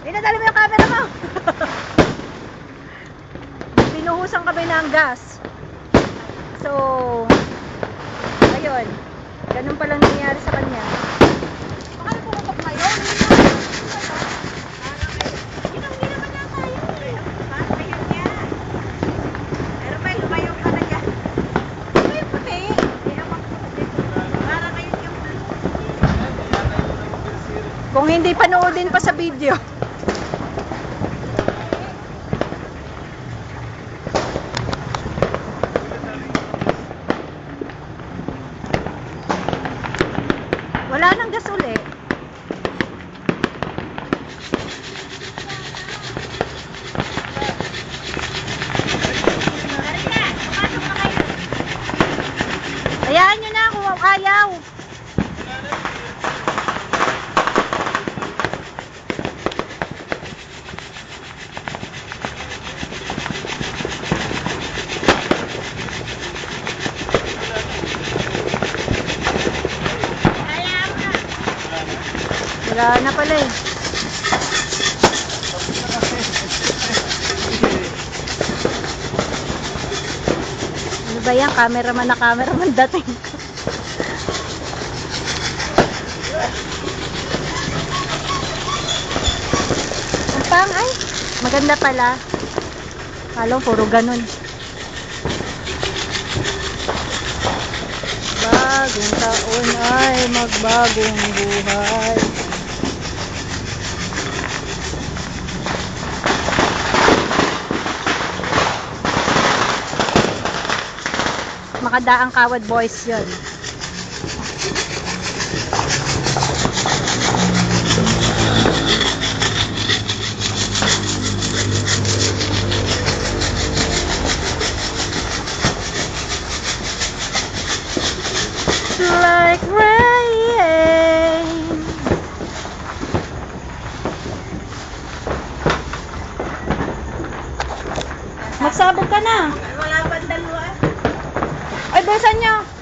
Dinadala mo yung camera mo. Binuhusan kami ng gas. So, ayun. Ganun palang nangyayari sa kanya. Baka na pumutok na yun. Hindi naman yata yun. Parang ayun niya. Pero may lumayo ka na dyan. Ano yung puti? Parang ayun yung blue. Kung hindi panoodin pa sa video. Wala nang gas uli. Marika, pumasok na kayo. Hayaan nyo na kung ayaw. Wala na pala eh. Ano ba yan? Cameraman dating ko. Ang pang ay, maganda pala. Halong puro ganun. Bagong taon ay magbagong buhay. Makadaang Kawad Boys yun. Like rain. Magsabog ka na. Wala pa dalawa. Ay, bulsan nyo.